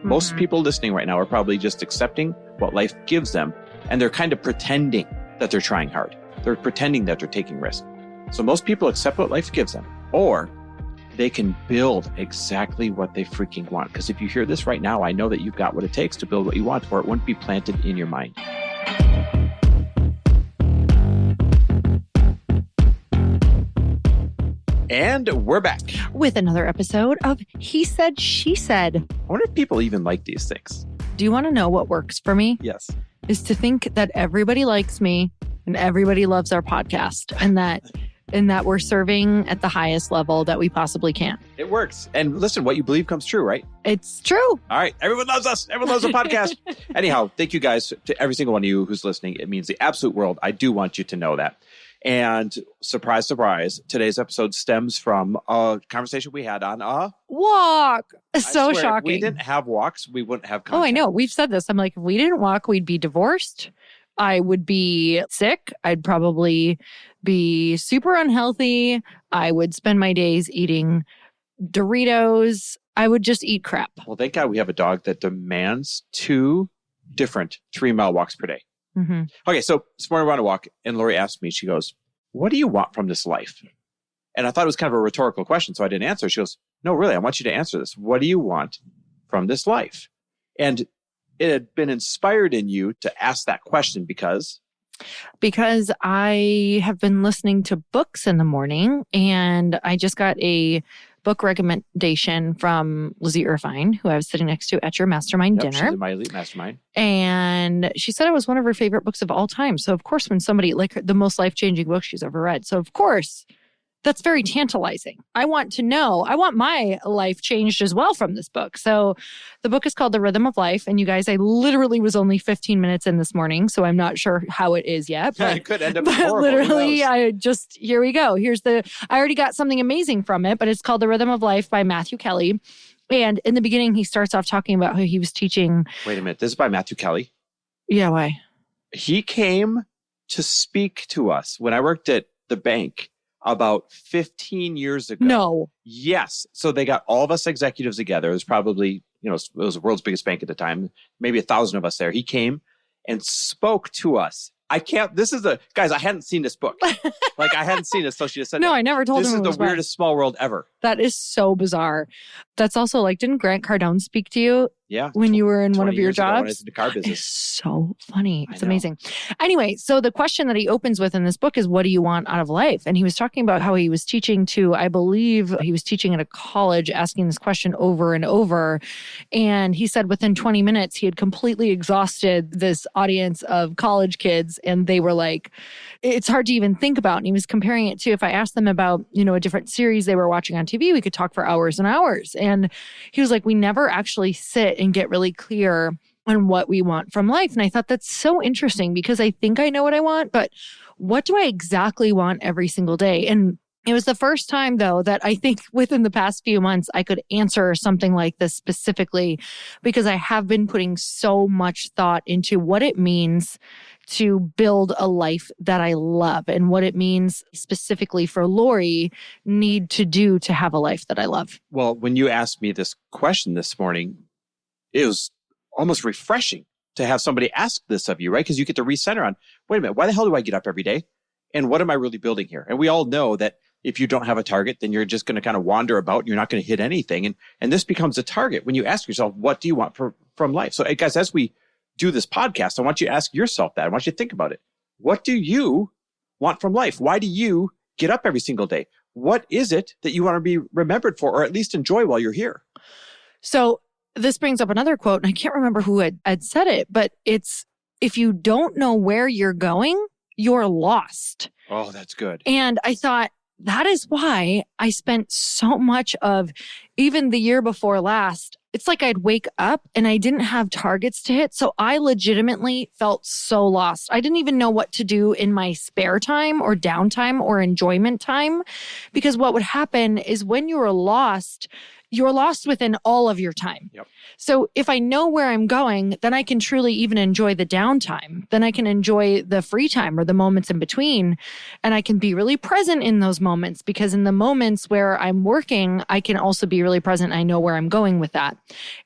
Most people listening right now are probably just accepting what life gives them, and they're kind of pretending that they're trying hard. They're pretending that they're taking risks. So most people accept what life gives them, or they can build exactly what they freaking want. Because if you hear this right now, I know that you've got what it takes to build what you want, or it wouldn't be planted in your mind. And we're back with another episode of He Said, She Said. I wonder if people even like these things. Do you want to know what works for me? Yes. Is to think that everybody likes me and everybody loves our podcast and that we're serving at the highest level that we possibly can. It works. And listen, what you believe comes true, right? It's true. All right. Everyone loves us. Everyone loves the podcast. Anyhow, thank you guys to every single one of you who's listening. It means the absolute world. I do want you to know that. And surprise, surprise, today's episode stems from a conversation we had on a walk. So shocking. If we didn't have walks, we wouldn't have content. Oh, I know. We've said this. I'm like, if we didn't walk, we'd be divorced. I would be sick. I'd probably be super unhealthy. I would spend my days eating Doritos. I would just eat crap. Well, thank God we have a dog that demands 2 different 3-mile walks per day. Mm-hmm. Okay, so this morning we're on a walk, and Lori asked me, she goes, what do you want from this life? And I thought it was kind of a rhetorical question, so I didn't answer. She goes, no, really, I want you to answer this. What do you want from this life? And it had been inspired in you to ask that question because I have been listening to books in the morning, and I just got a book recommendation from Lizzie Irvine, who I was sitting next to at your mastermind dinner. She's in my elite mastermind. And she said it was one of her favorite books of all time. So of course, when somebody, like the most life-changing book she's ever read. So of course, that's very tantalizing. I want to know, I want my life changed as well from this book. So the book is called The Rhythm of Life. And you guys, I literally was only 15 minutes in this morning, so I'm not sure how it is yet. But, it could end up horrible. Literally, here we go. I already got something amazing from it, but it's called The Rhythm of Life by Matthew Kelly. And in the beginning, he starts off talking about how he was teaching. Wait a minute. This is by Matthew Kelly? Yeah, why? He came to speak to us when I worked at the bank about 15 years ago. No. Yes. So they got all of us executives together. It was probably, it was the world's biggest bank at the time, maybe 1,000 of us there. He came and spoke to us. Guys, I hadn't seen this book. I hadn't seen it. So she just said, no, I never told him this it is was the weirdest small world ever. That is so bizarre. That's also didn't Grant Cardone speak to you? Yeah. When you were in one of your jobs? When I was in the car business. It's so funny. It's amazing. Anyway, so the question that he opens with in this book is, what do you want out of life? And he was talking about how he was teaching to, I believe he was teaching at a college, asking this question over and over. And he said within 20 minutes, he had completely exhausted this audience of college kids. And they were like, it's hard to even think about. And he was comparing it to, if I asked them about, a different series they were watching on TV, we could talk for hours and hours. And he was like, we never actually sit and get really clear on what we want from life. And I thought that's so interesting because I think I know what I want, but what do I exactly want every single day? And it was the first time, though, that I think within the past few months, I could answer something like this specifically because I have been putting so much thought into what it means to build a life that I love and what it means specifically for Lori need to do to have a life that I love. Well, when you asked me this question this morning, it was almost refreshing to have somebody ask this of you, right? Because you get to recenter on, wait a minute, why the hell do I get up every day? And what am I really building here? And we all know that if you don't have a target, then you're just going to kind of wander about and you're not going to hit anything. And this becomes a target when you ask yourself, what do you want from life? So guys, as we do this podcast, I want you to ask yourself that. I want you to think about it. What do you want from life? Why do you get up every single day? What is it that you want to be remembered for, or at least enjoy while you're here? So this brings up another quote, and I can't remember who had said it, but it's, if you don't know where you're going, you're lost. Oh, that's good. And I thought, that is why I spent so much of, even the year before last, it's like I'd wake up and I didn't have targets to hit. So I legitimately felt so lost. I didn't even know what to do in my spare time or downtime or enjoyment time. Because what would happen is when you were lost, you're lost within all of your time. Yep. So if I know where I'm going, then I can truly even enjoy the downtime. Then I can enjoy the free time or the moments in between. And I can be really present in those moments, because in the moments where I'm working, I can also be really present. I know where I'm going with that.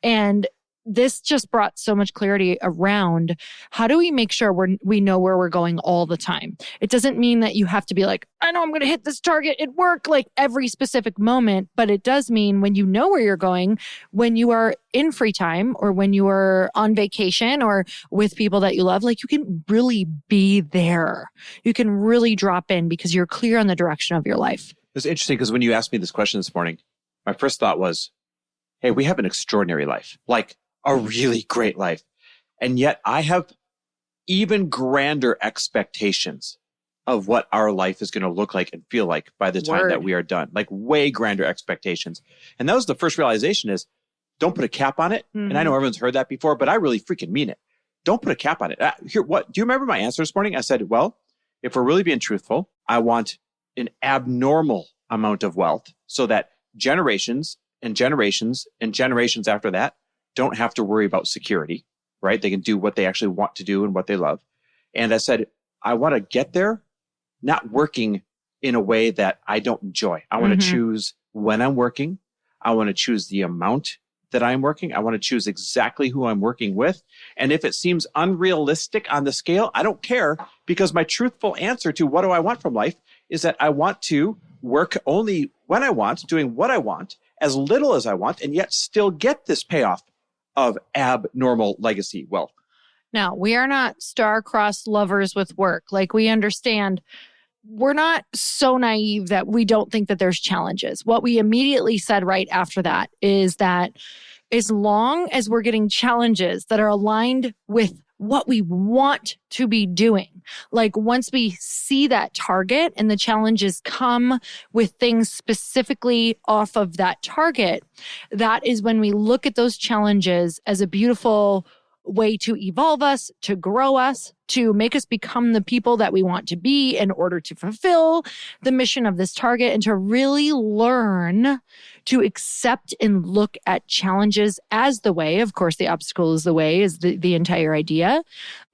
And this just brought so much clarity around how do we make sure we know where we're going all the time. It doesn't mean that you have to be like, I know I'm going to hit this target at work like every specific moment, but it does mean when you know where you're going, when you are in free time or when you are on vacation or with people that you love, like you can really be there. You can really drop in because you're clear on the direction of your life. It's interesting because when you asked me this question this morning, my first thought was, hey, we have an extraordinary life, like a really great life. And yet I have even grander expectations of what our life is going to look like and feel like by the time that we are done, like way grander expectations. And that was the first realization is don't put a cap on it. Mm-hmm. And I know everyone's heard that before, but I really freaking mean it. Don't put a cap on it. Do you remember my answer this morning? I said, well, if we're really being truthful, I want an abnormal amount of wealth so that generations and generations and generations after that don't have to worry about security, right? They can do what they actually want to do and what they love. And I said, I want to get there, not working in a way that I don't enjoy. I want to choose when I'm working. I want to choose the amount that I'm working. I want to choose exactly who I'm working with. And if it seems unrealistic on the scale, I don't care because my truthful answer to what do I want from life is that I want to work only when I want, doing what I want, as little as I want, and yet still get this payoff of abnormal legacy wealth. Now, we are not star-crossed lovers with work. Like we understand, we're not so naive that we don't think that there's challenges. What we immediately said right after that is that as long as we're getting challenges that are aligned with what we want to be doing, like once we see that target and the challenges come with things specifically off of that target, that is when we look at those challenges as a beautiful way to evolve us, to grow us, to make us become the people that we want to be in order to fulfill the mission of this target and to really learn to accept and look at challenges as the way. Of course, the obstacle is the way, is the entire idea.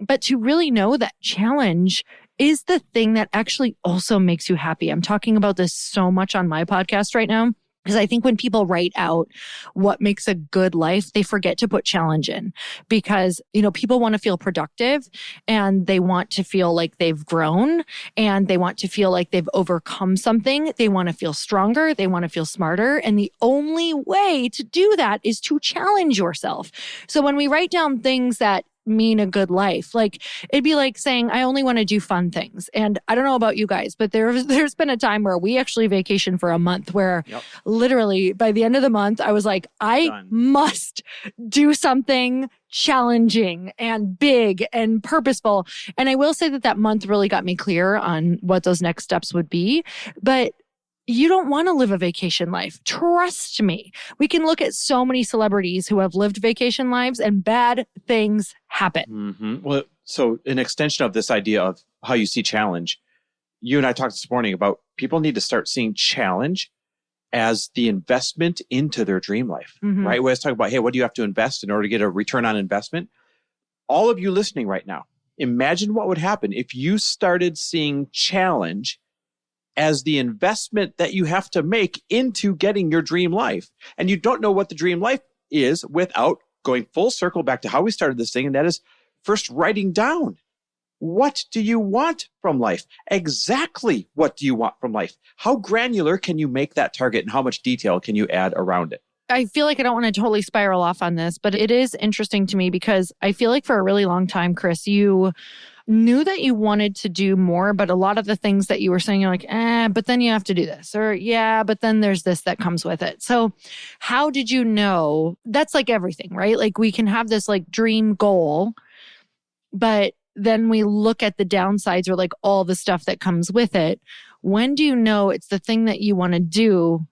But to really know that challenge is the thing that actually also makes you happy. I'm talking about this so much on my podcast right now. Because I think when people write out what makes a good life, they forget to put challenge in because, people want to feel productive and they want to feel like they've grown and they want to feel like they've overcome something. They want to feel stronger. They want to feel smarter. And the only way to do that is to challenge yourself. So when we write down things that mean a good life, like it'd be like saying, I only want to do fun things. And I don't know about you guys, but there's been a time where we actually vacationed for a month where literally by the end of the month, I was like, I must do something challenging and big and purposeful. And I will say that month really got me clear on what those next steps would be. But you don't want to live a vacation life. Trust me. We can look at so many celebrities who have lived vacation lives and bad things happen. Mm-hmm. Well, so an extension of this idea of how you see challenge, you and I talked this morning about people need to start seeing challenge as the investment into their dream life, right? We always talk about, hey, what do you have to invest in order to get a return on investment? All of you listening right now, imagine what would happen if you started seeing challenge as the investment that you have to make into getting your dream life. And you don't know what the dream life is without going full circle back to how we started this thing. And that is first writing down, what do you want from life? Exactly what do you want from life? How granular can you make that target and how much detail can you add around it? I feel like I don't want to totally spiral off on this, but it is interesting to me because I feel like for a really long time, Chris, you knew that you wanted to do more, but a lot of the things that you were saying, you're like, but then you have to do this, or but then there's this that comes with it. So how did you know? That's like everything, right? Like we can have this like dream goal, but then we look at the downsides or like all the stuff that comes with it. When do you know it's the thing that you want to do,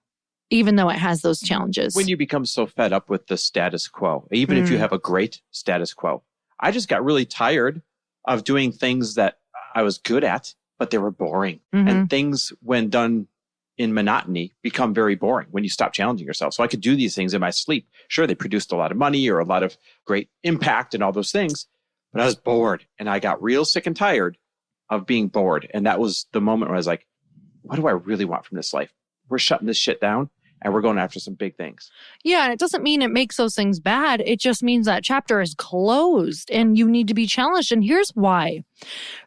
even though it has those challenges? When you become so fed up with the status quo, even if you have a great status quo. I just got really tired of doing things that I was good at, but they were boring. And things, when done in monotony, become very boring when you stop challenging yourself. So I could do these things in my sleep. Sure, they produced a lot of money or a lot of great impact and all those things, but I was bored and I got real sick and tired of being bored. And that was the moment where I was like, what do I really want from this life? We're shutting this shit down. and we're going after some big things. Yeah, and it doesn't mean it makes those things bad. It just means that chapter is closed and you need to be challenged. And here's why.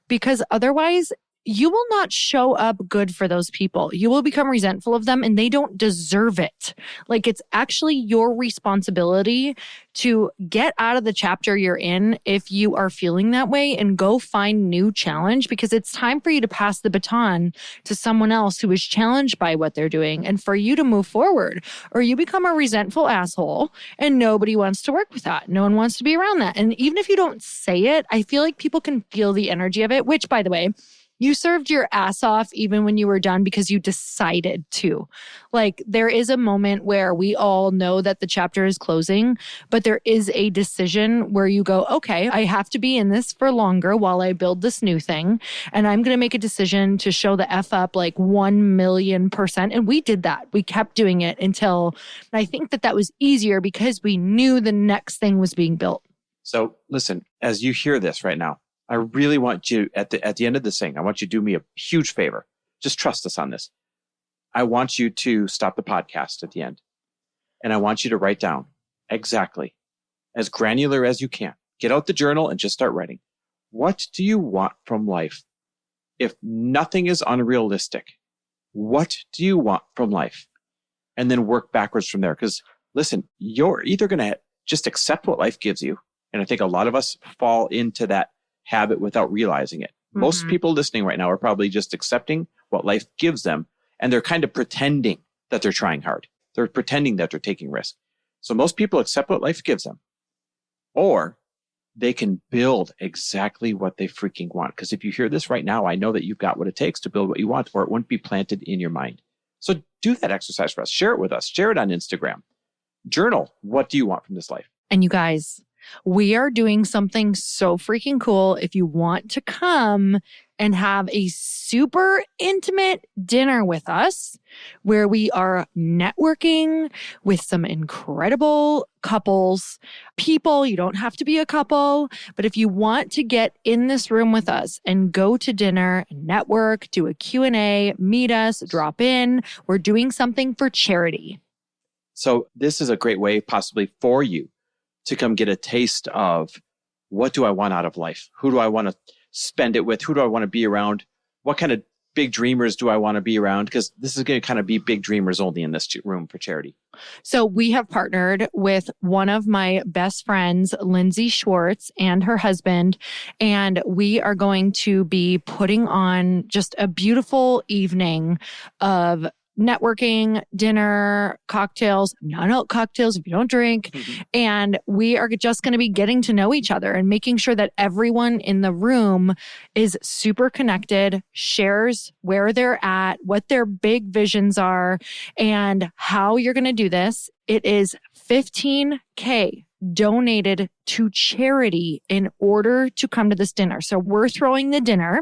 Because otherwise, you will not show up good for those people. You will become resentful of them and they don't deserve it. Like, it's actually your responsibility to get out of the chapter you're in if you are feeling that way and go find new challenge, because it's time for you to pass the baton to someone else who is challenged by what they're doing and for you to move forward, or you become a resentful asshole and nobody wants to work with that. No one wants to be around that. And even if you don't say it, I feel like people can feel the energy of it, which, by the way, you served your ass off even when you were done because you decided to. Like, there is a moment where we all know that the chapter is closing, but there is a decision where you go, okay, I have to be in this for longer while I build this new thing. And I'm going to make a decision to show the F up like 1,000,000%. And we did that. We kept doing it until I think that was easier because we knew the next thing was being built. So listen, as you hear this right now, I really want you at the end of this thing, I want you to do me a huge favor. Just trust us on this. I want you to stop the podcast at the end. And I want you to write down exactly, as granular as you can. Get out the journal and just start writing. What do you want from life? If nothing is unrealistic, what do you want from life? And then work backwards from there. Because listen, you're either going to just accept what life gives you. And I think a lot of us fall into that habit without realizing it. Mm-hmm. Most people listening right now are probably just accepting what life gives them, and they're kind of pretending that they're trying hard. They're pretending that they're taking risks. So most people accept what life gives them, or they can build exactly what they freaking want. Because if you hear this right now, I know that you've got what it takes to build what you want, or it wouldn't be planted in your mind. So do that exercise for us. Share it with us. Share it on Instagram. Journal. What do you want from this life? And you guys, we are doing something so freaking cool. If you want to come and have a super intimate dinner with us, where we are networking with some incredible couples, people, you don't have to be a couple, but if you want to get in this room with us and go to dinner, network, do a Q&A, meet us, drop in, we're doing something for charity. So this is a great way possibly for you to come get a taste of, what do I want out of life? Who do I want to spend it with? Who do I want to be around? What kind of big dreamers do I want to be around? Because this is going to kind of be big dreamers only in this room for charity. So we have partnered with one of my best friends, Lindsay Schwartz, and her husband, and we are going to be putting on just a beautiful evening of networking, dinner, cocktails, non-alc cocktails if you don't drink. Mm-hmm. And we are just going to be getting to know each other and making sure that everyone in the room is super connected, shares where they're at, what their big visions are, and how you're going to do this. It is $15K donated to charity in order to come to this dinner. So we're throwing the dinner,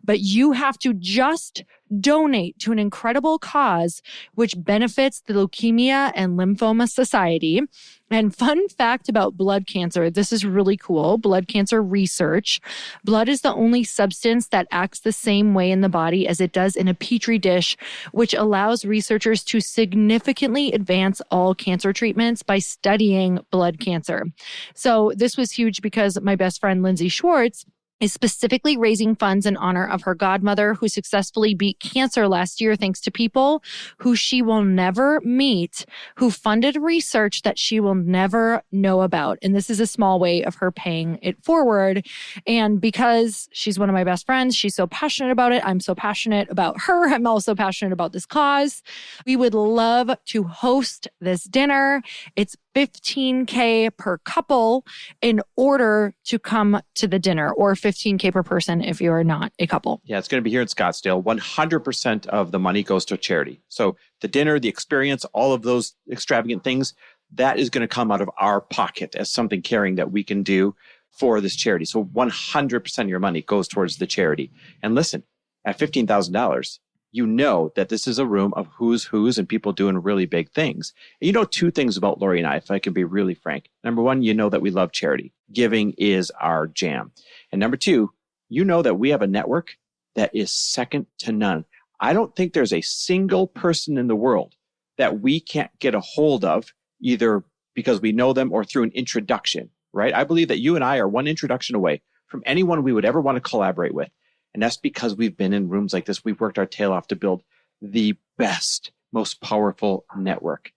but you have to just donate to an incredible cause which benefits the Leukemia and Lymphoma Society. And fun fact about blood cancer, this is really cool, blood cancer research. Blood is the only substance that acts the same way in the body as it does in a petri dish, which allows researchers to significantly advance all cancer treatments by studying blood cancer. So this was huge because my best friend, Lindsay Schwartz, is specifically raising funds in honor of her godmother who successfully beat cancer last year thanks to people who she will never meet, who funded research that she will never know about. And this is a small way of her paying it forward. And because she's one of my best friends, she's so passionate about it. I'm so passionate about her. I'm also passionate about this cause. We would love to host this dinner. It's $15K per couple in order to come to the dinner, or $15K per person if you are not a couple. Yeah, it's going to be here in Scottsdale. 100% of the money goes to charity. So the dinner, the experience, all of those extravagant things, that is going to come out of our pocket as something caring that we can do for this charity. So 100% of your money goes towards the charity. And listen, at $15,000, you know that this is a room of who's and people doing really big things. And you know two things about Lori and I, if I can be really frank. Number one, you know that we love charity. Giving is our jam. And number two, you know that we have a network that is second to none. I don't think there's a single person in the world that we can't get a hold of either because we know them or through an introduction, right? I believe that you and I are one introduction away from anyone we would ever want to collaborate with. And that's because we've been in rooms like this. We've worked our tail off to build the best, most powerful network.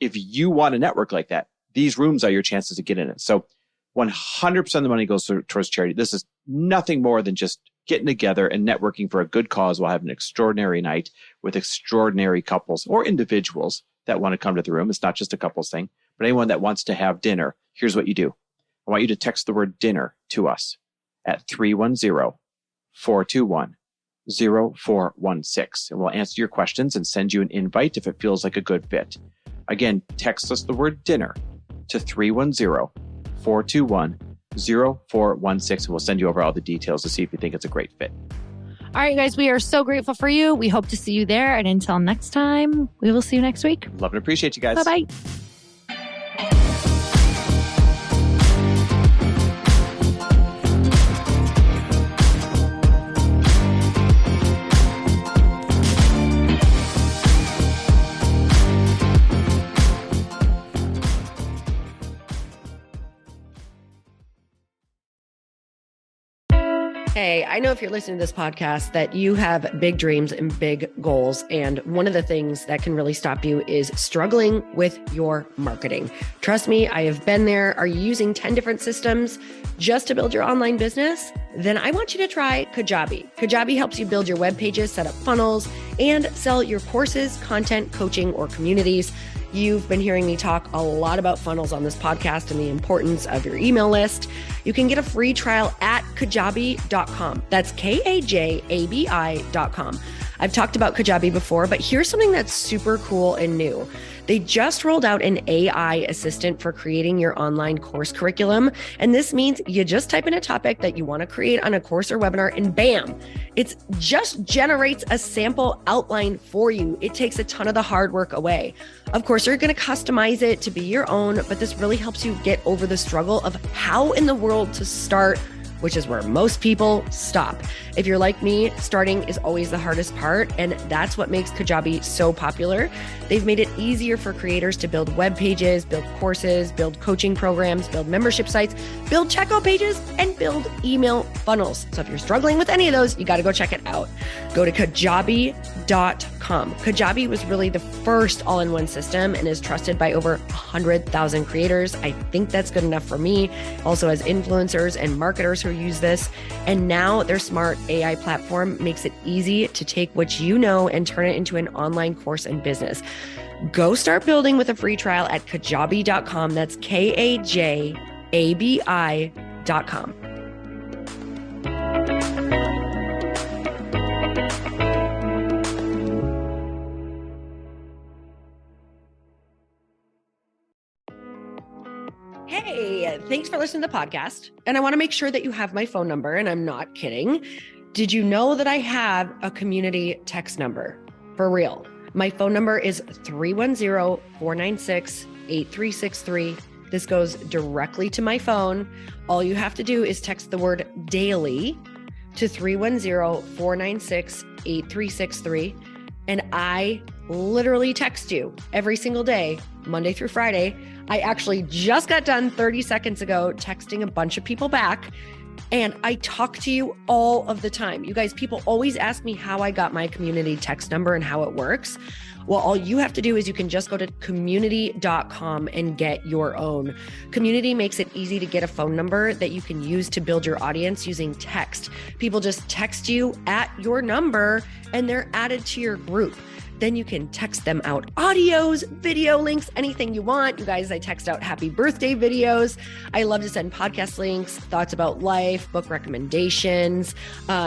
If you want a network like that, these rooms are your chances to get in it. So 100% of the money goes towards charity. This is nothing more than just getting together and networking for a good cause while having an extraordinary night with extraordinary couples or individuals that want to come to the room. It's not just a couples thing, but anyone that wants to have dinner. Here's what you do. I want you to text the word dinner to us at 310-421-0416. And we'll answer your questions and send you an invite if it feels like a good fit. Again, text us the word dinner to 310-421-0416, and we'll send you over all the details to see if you think it's a great fit. All right, guys, we are so grateful for you. We hope to see you there. And until next time, we will see you next week. Love and appreciate you guys. Bye-bye. Hey, I know if you're listening to this podcast that you have big dreams and big goals. And one of the things that can really stop you is struggling with your marketing. Trust me, I have been there. Are you using 10 different systems just to build your online business? Then I want you to try Kajabi. Kajabi helps you build your web pages, set up funnels, and sell your courses, content, coaching, or communities. You've been hearing me talk a lot about funnels on this podcast and the importance of your email list. You can get a free trial at kajabi.com. That's Kajabi.com. I've talked about Kajabi before, but here's something that's super cool and new. They just rolled out an AI assistant for creating your online course curriculum. And this means you just type in a topic that you want to create on a course or webinar and bam, it just generates a sample outline for you. It takes a ton of the hard work away. Of course, you're going to customize it to be your own, but this really helps you get over the struggle of how in the world to start, which is where most people stop. If you're like me, starting is always the hardest part, and that's what makes Kajabi so popular. They've made it easier for creators to build web pages, build courses, build coaching programs, build membership sites, build checkout pages, and build email funnels. So if you're struggling with any of those, you got to go check it out. Go to Kajabi.com. Kajabi was really the first all-in-one system and is trusted by over 100,000 creators. I think that's good enough for me. Also has influencers and marketers who use this. And now their smart AI platform makes it easy to take what you know and turn it into an online course and business. Go start building with a free trial at Kajabi.com. That's Kajabi.com. Hey, thanks for listening to the podcast. And I want to make sure that you have my phone number, and I'm not kidding. Did you know that I have a community text number? For real. My phone number is 310-496-8363. This goes directly to my phone. All you have to do is text the word daily to 310-496-8363. And I literally text you every single day, Monday through Friday. I actually just got done 30 seconds ago texting a bunch of people back, and I talk to you all of the time. You guys, people always ask me how I got my community text number and how it works. Well, all you have to do is you can just go to community.com and get your own. Community makes it easy to get a phone number that you can use to build your audience using text. People just text you at your number and they're added to your group. Then you can text them out audios, video links, anything you want. You guys, I text out happy birthday videos. I love to send podcast links, thoughts about life, book recommendations,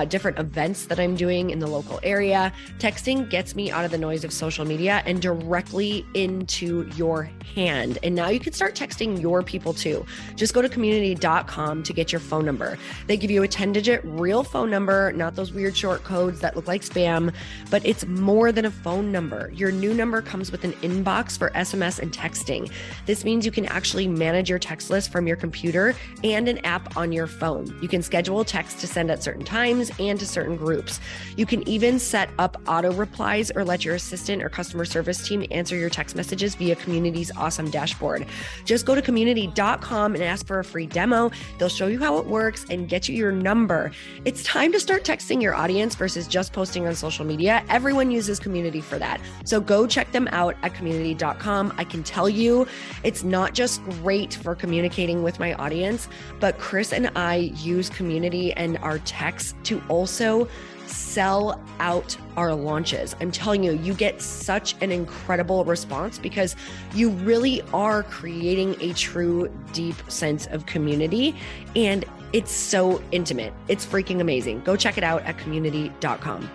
different events that I'm doing in the local area. Texting gets me out of the noise of social media and directly into your hand. And now you can start texting your people too. Just go to community.com to get your phone number. They give you a 10-digit real phone number, not those weird short codes that look like spam, but it's more than a phone phone number. Your new number comes with an inbox for SMS and texting. This means you can actually manage your text list from your computer and an app on your phone. You can schedule texts to send at certain times and to certain groups. You can even set up auto replies or let your assistant or customer service team answer your text messages via Community's awesome dashboard. Just go to community.com and ask for a free demo. They'll show you how it works and get you your number. It's time to start texting your audience versus just posting on social media. Everyone uses Community for that. So go check them out at community.com. I can tell you, it's not just great for communicating with my audience, but Chris and I use Community and our texts to also sell out our launches. I'm telling you, you get such an incredible response because you really are creating a true, deep sense of community. And it's so intimate. It's freaking amazing. Go check it out at community.com.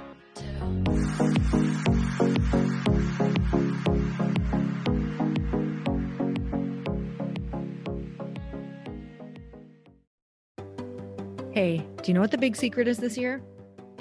Hey, do you know what the big secret is this year?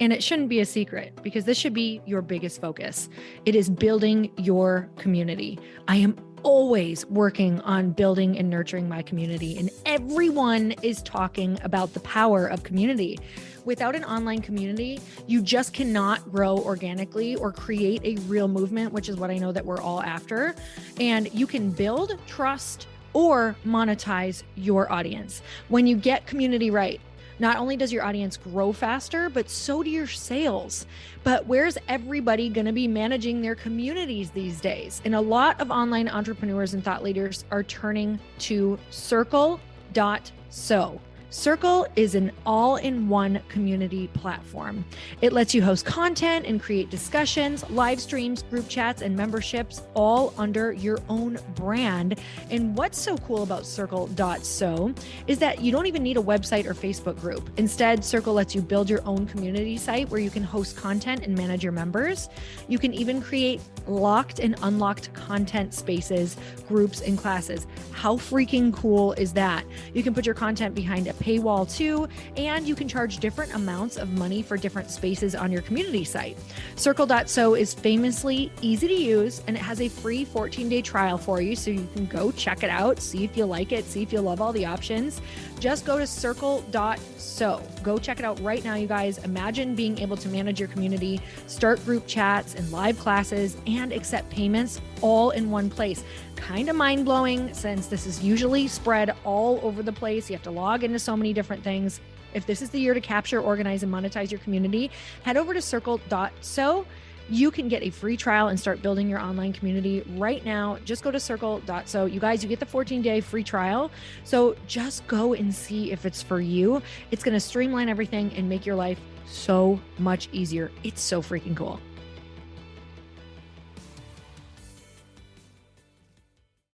And it shouldn't be a secret because this should be your biggest focus. It is building your community. I am always working on building and nurturing my community, and everyone is talking about the power of community. Without an online community, you just cannot grow organically or create a real movement, which is what I know that we're all after. And you can build trust or monetize your audience. When you get community right, not only does your audience grow faster, but so do your sales. But where's everybody going to be managing their communities these days? And a lot of online entrepreneurs and thought leaders are turning to Circle.so. Circle is an all-in-one community platform. It lets you host content and create discussions, live streams, group chats, and memberships all under your own brand. And what's so cool about Circle.so is that you don't even need a website or Facebook group. Instead, Circle lets you build your own community site where you can host content and manage your members. You can even create locked and unlocked content spaces, groups, and classes. How freaking cool is that? You can put your content behind a paywall too, and you can charge different amounts of money for different spaces on your community site. Circle.so is famously easy to use, and it has a free 14-day trial for you, so you can go check it out, see if you like it, see if you love all the options. Just go to Circle.so. Go check it out right now, you guys. Imagine being able to manage your community, start group chats and live classes, and accept payments all in one place. Kind of mind-blowing since this is usually spread all over the place. You have to log into so many different things. If this is the year to capture, organize, and monetize your community, head over to Circle.so. You can get a free trial and start building your online community right now. Just go to Circle.so. You guys, you get the 14-day free trial. So just go and see if it's for you. It's going to streamline everything and make your life so much easier. It's so freaking cool.